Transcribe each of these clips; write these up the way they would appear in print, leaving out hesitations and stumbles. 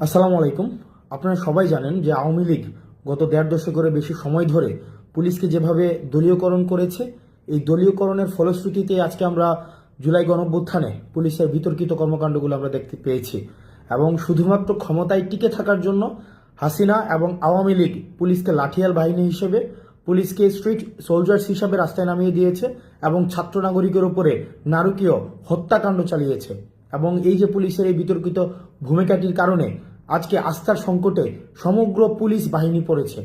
আসসালামু আলাইকুম। আপনারা সবাই জানেন যে আওয়ামী লীগ গত দেড় দশকের বেশি সময় ধরে পুলিশকে যেভাবে দলীয়করণ করেছে, এই দলীয়করণের ফলশ্রুতিতে আজকে আমরা জুলাই গণঅভ্যুত্থানে পুলিশের বিতর্কিত কর্মকাণ্ডগুলো আমরা দেখতে পেয়েছি। এবং শুধুমাত্র ক্ষমতায় টিকে থাকার জন্য হাসিনা এবং আওয়ামী লীগ পুলিশকে লাঠিয়াল বাহিনী হিসেবে, পুলিশকে স্ট্রিট সোলজার্স হিসাবে রাস্তায় নামিয়ে দিয়েছে এবং ছাত্র নাগরিকের উপরে নারকীয় হত্যাকাণ্ড চালিয়েছে। এবং এই যে পুলিশের এই বিতর্কিত ভূমিকাটির কারণে আজকে আস্থার সংকটে সমগ্র পুলিশ বাহিনী পড়েছে।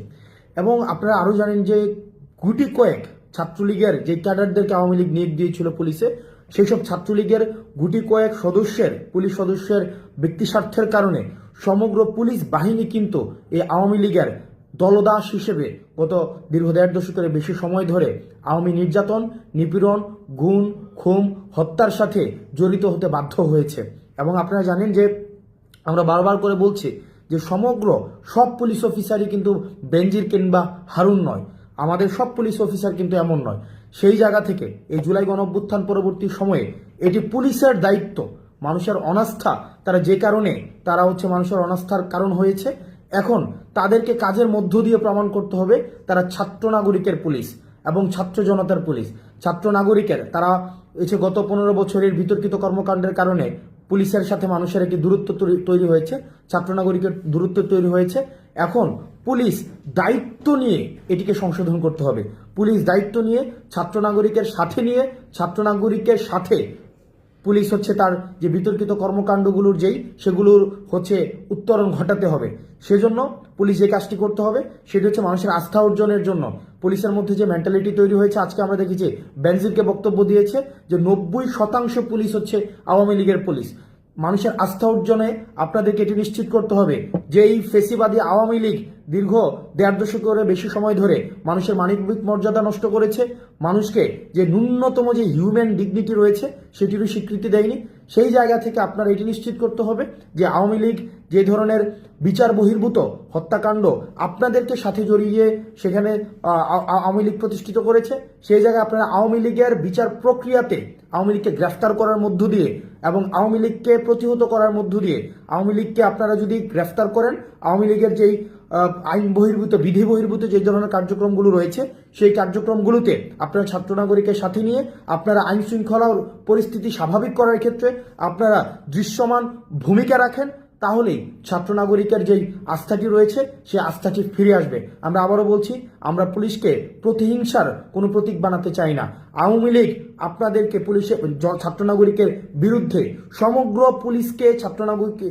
এবং আপনারা আরও জানেন যে গুটি কয়েক ছাত্রলীগের যে ক্যাডারদেরকে আওয়ামী লীগ নিয়োগ দিয়েছিল পুলিশে, সেই সব ছাত্রলীগের গুটি কয়েক পুলিশ সদস্যের ব্যক্তিস্বার্থের কারণে সমগ্র পুলিশ বাহিনী কিন্তু এই আওয়ামী লীগের দলদাস হিসেবে গত দীর্ঘ দেড় দশকের বেশি সময় ধরে আওয়ামী নির্যাতন, নিপীড়ন, গুম, খুন, হত্যার সাথে জড়িত হতে বাধ্য হয়েছে। এবং আপনারা জানেন যে আমরা বারবার করে বলছি যে সমগ্র সব পুলিশ অফিসারই কিন্তু বেনজির কিংবা হারুন নয়, আমাদের সব পুলিশ অফিসার কিন্তু এমন নয়। সেই জায়গা থেকে এই জুলাই গণঅভ্যুত্থান পরবর্তী সময়ে এটি পুলিশের দায়িত্ব। মানুষের অনাস্থা যে কারণে তারা মানুষের অনাস্থার কারণ হয়েছে, এখন তাদেরকে কাজের মধ্য দিয়ে প্রমাণ করতে হবে তারা ছাত্র নাগরিকের পুলিশ এবং ছাত্র জনতার পুলিশ। ছাত্র নাগরিকের তারা গত 15 বছরের বিতর্কিত কর্মকাণ্ডের কারণে পুলিশের সাথে মানুষের একটি দূরত্ব তৈরি হয়েছে, ছাত্র নাগরিকের দূরত্ব তৈরি হয়েছে। এখন পুলিশ দায়িত্ব নিয়ে এটিকে সংশোধন করতে হবে। পুলিশ দায়িত্ব নিয়ে ছাত্র নাগরিকের সাথে পুলিশ তার যে বিতর্কিত কর্মকাণ্ডগুলোর সেগুলোর উত্তরণ ঘটাতে হবে। সেজন্য পুলিশ যে কাজটি করতে হবে সেটি মানুষের আস্থা অর্জনের জন্য পুলিশের মধ্যে যে মেন্টালিটি তৈরি হয়েছে। আজকে আমরা দেখেছি বেনজিরকে বক্তব্য দিয়েছে যে 90% পুলিশ আওয়ামী লীগের পুলিশ। মানুষের আস্থা অর্জনে আপনাদেরকে এটি নিশ্চিত করতে হবে যে এই ফেসিবাদী আওয়ামী লীগ দীর্ঘ দেড় দশকের বেশি সময় ধরে মানুষের মানবিক মর্যাদা নষ্ট করেছে, মানুষকে যে ন্যূনতম যে হিউম্যান ডিগনিটি রয়েছে সেটিরও স্বীকৃতি দেয়নি। সেই জায়গা থেকে আপনারা এটি নিশ্চিত করতে হবে যে আওয়ামী লীগ যে ধরনের বিচার বহির্ভূত হত্যাকাণ্ড আপনাদেরকে সাথে জড়িয়ে সেখানে আওয়ামী লীগ প্রতিষ্ঠিত করেছে, সেই জায়গায় আপনারা আওয়ামী লীগের বিচার প্রক্রিয়াতে আওয়ামী লীগকে গ্রেফতার করার মধ্য দিয়ে এবং আওয়ামী লীগকে প্রতিহত করার মধ্য দিয়ে আওয়ামী লীগকে আপনারা যদি গ্রেফতার করেন, আওয়ামী লীগের যেই আইন বহির্ভূত বিধি বহির্ভূত যে ধরনের কার্যক্রমগুলো রয়েছে সেই কার্যক্রমগুলোতে আপনারা ছাত্র নাগরিকের সাথে নিয়ে আপনারা আইন শৃঙ্খলা পরিস্থিতি স্বাভাবিক করার ক্ষেত্রে আপনারা দৃশ্যমান ভূমিকা রাখেন, তাহলেই ছাত্র নাগরিকের যেই আস্থাটি রয়েছে সেই আস্থাটি ফিরে আসবে। আমরা আবারও বলছি, আমরা পুলিশকে প্রতিহিংসার কোনো প্রতীক বানাতে চাই না। আওয়ামী লীগ আপনাদেরকে ছাত্র নাগরিকের বিরুদ্ধে সমগ্র পুলিশকে ছাত্র নাগরিক